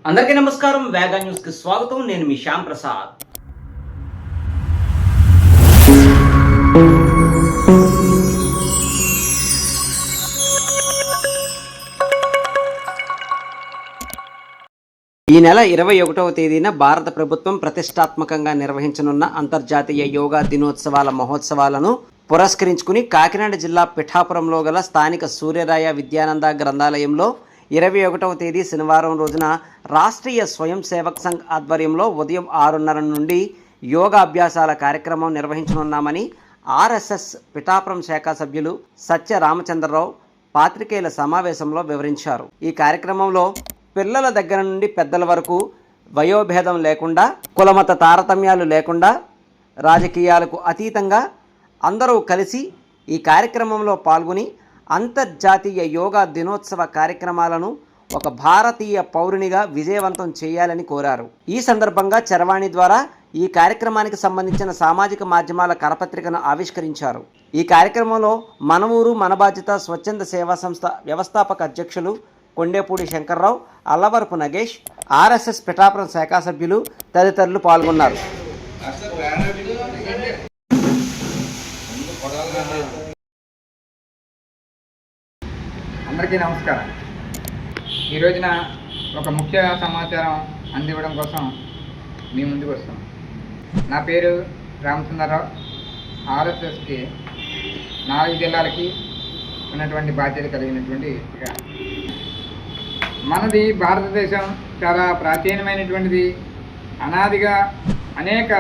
అందరికీ నమస్కారం. వేగా న్యూస్ కి స్వాగతం. నేను మీ శ్యామ్ ప్రసాద్. ఈ నెల 21వ తేదీన భారత ప్రభుత్వం ప్రతిష్టాత్మకంగా నిర్వహించనున్న అంతర్జాతీయ యోగా దినోత్సవాల మహోత్సవాలను పురస్కరించుకుని కాకినాడ జిల్లా పిఠాపురంలో గల స్థానిక సూర్యరాయ విద్యానంద గ్రంథాలయంలో 21వ తేదీ శనివారం రోజున రాష్ట్రీయ స్వయం సేవక్ సంఘ్ ఆధ్వర్యంలో ఉదయం 6:30 నుండి యోగా అభ్యాసాల కార్యక్రమం నిర్వహించనున్నామని ఆర్ఎస్ఎస్ పిఠాపురం శాఖ సభ్యులు సత్య రామచంద్రరావు పాత్రికేయుల సమావేశంలో వివరించారు. ఈ కార్యక్రమంలో పిల్లల దగ్గర నుండి పెద్దల వరకు వయోభేదం లేకుండా, కులమత తారతమ్యాలు లేకుండా, రాజకీయాలకు అతీతంగా అందరూ కలిసి ఈ కార్యక్రమంలో పాల్గొని అంతర్జాతీయ యోగా దినోత్సవ కార్యక్రమాలను ఒక భారతీయ పౌరునిగా విజయవంతం చేయాలని కోరారు. ఈ సందర్భంగా చరవాణి ద్వారా ఈ కార్యక్రమానికి సంబంధించిన సామాజిక మాధ్యమాల కరపత్రికను ఆవిష్కరించారు. ఈ కార్యక్రమంలో మన ఊరు మన బాధ్యత స్వచ్ఛంద సేవా సంస్థ వ్యవస్థాపక అధ్యక్షులు కొండేపూడి శంకర్రావు, అల్లవరపు నగేష్, ఆర్ఎస్ఎస్ పిఠాపురం శాఖా సభ్యులు తదితరులు పాల్గొన్నారు. అందరికీ నమస్కారం. ఈ రోజున ఒక ముఖ్య సమాచారం అందివ్వడం కోసం మీ ముందుకు వస్తాం. నా పేరు రామచంద్రరావు. ఆర్ఎస్ఎస్కి 4 జిల్లాలకి ఉన్నటువంటి బాధ్యత కలిగినటువంటి వ్యక్తిగా. మనది భారతదేశం చాలా ప్రాచీనమైనటువంటిది, అనాదిగా అనేక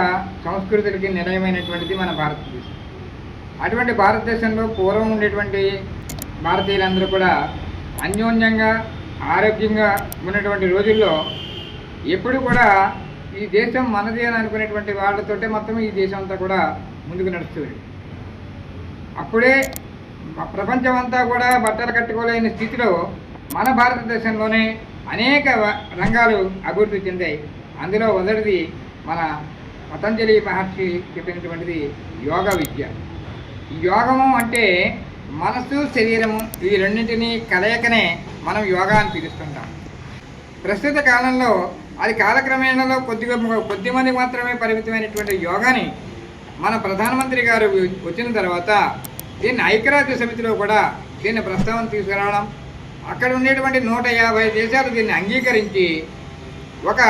సంస్కృతులకి నిలయమైనటువంటిది మన భారతదేశం. అటువంటి భారతదేశంలో పూర్వం ఉండేటువంటి భారతీయులందరూ కూడా అన్యోన్యంగా ఆరోగ్యంగా ఉన్నటువంటి రోజుల్లో ఎప్పుడు కూడా ఈ దేశం మనది అని అనుకునేటువంటి వాళ్ళతోటే మొత్తం ఈ దేశం అంతా కూడా ముందుకు నడుస్తుంది. అప్పుడే ప్రపంచం అంతా కూడా బట్టలు కట్టుకోలేని స్థితిలో మన భారతదేశంలోనే అనేక రంగాలు అభివృద్ధి చెందాయి. అందులో మొదటిది మన పతంజలి మహర్షి చెప్పినటువంటిది యోగా విద్య. యోగము అంటే మనసు శరీరము ఈ రెండింటినీ కలయికనే మనం యోగా అని పిలుస్తుంటాం. ప్రస్తుత కాలంలో అది కాలక్రమేణలో కొద్దిమంది మాత్రమే పరిమితమైనటువంటి యోగాని మన ప్రధానమంత్రి గారు వచ్చిన తర్వాత దీన్ని ఐక్యరాజ్య సమితిలో కూడా దీన్ని ప్రస్తావన తీసుకురావడం, అక్కడ ఉండేటువంటి 150 దేశాలు దీన్ని అంగీకరించి ఒక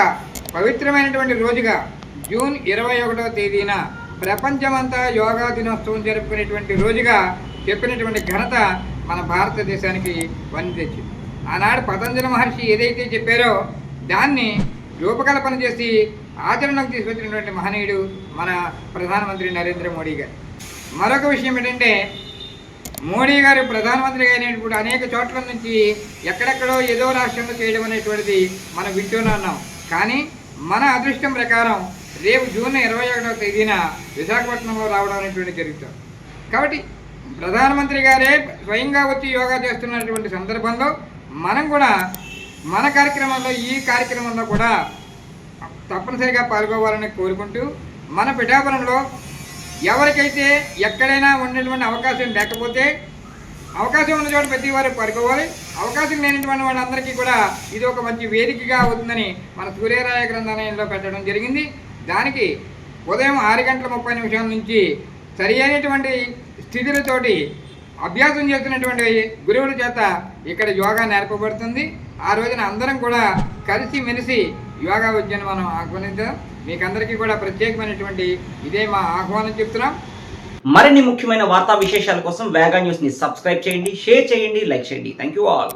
పవిత్రమైనటువంటి రోజుగా జూన్ 21వ తేదీన ప్రపంచమంతా యోగా దినోత్సవం జరుపుకునేటువంటి రోజుగా చెప్పినటువంటి ఘనత మన భారతదేశానికి వన్ని తెచ్చింది. ఆనాడు పతంజలి మహర్షి ఏదైతే చెప్పారో దాన్ని రూపకల్పన చేసి ఆచరణకు తీసుకొచ్చినటువంటి మహనీయుడు మన ప్రధానమంత్రి నరేంద్ర మోడీ గారు. మరొక విషయం ఏంటంటే, మోడీ గారు ప్రధానమంత్రిగా అయినప్పుడు అనేక చోట్ల నుంచి ఎక్కడెక్కడో ఏదో రాష్ట్రంలో చేయడం అనేటువంటిది మనం వింటూనే ఉన్నాం. కానీ మన అదృష్టం ప్రకారం రేపు జూన్ 21వ తేదీన విశాఖపట్నంలో రావడం అనేటువంటి జరుగుతుంది. కాబట్టి ప్రధానమంత్రి గారే స్వయంగా వచ్చి యోగా చేస్తున్నటువంటి సందర్భంలో మనం కూడా మన కార్యక్రమంలో ఈ కార్యక్రమంలో కూడా తప్పనిసరిగా పాల్గొవాలని కోరుకుంటూ, మన పిఠాపురంలో ఎవరికైతే ఎక్కడైనా ఉండేటువంటి అవకాశం లేకపోతే అవకాశం ఉన్న చోట ప్రతి వారు పాల్గొవాలి. అవకాశం లేనటువంటి వాళ్ళందరికీ కూడా ఇది ఒక మంచి వేదికగా అవుతుందని మన సూర్యరాయ గ్రంథాలయంలో పెట్టడం జరిగింది. దానికి ఉదయం 6:30 నుంచి సరి అయినటువంటి స్థితులతోటి అభ్యాసం చేస్తున్నటువంటి గురువుల చేత ఇక్కడ యోగా నేర్పబడుతుంది. ఆ రోజున అందరం కూడా కలిసి మెలిసి యోగా విద్యను మనం ఆహ్వానిద్దాం. మీకందరికీ కూడా ప్రత్యేకమైనటువంటి ఇదే మా ఆహ్వానం చెప్తున్నాం. మరిన్ని ముఖ్యమైన వార్తా విశేషాల కోసం వేగా న్యూస్ ని సబ్స్క్రైబ్ చేయండి, షేర్ చేయండి, లైక్ చేయండి. Thank you all.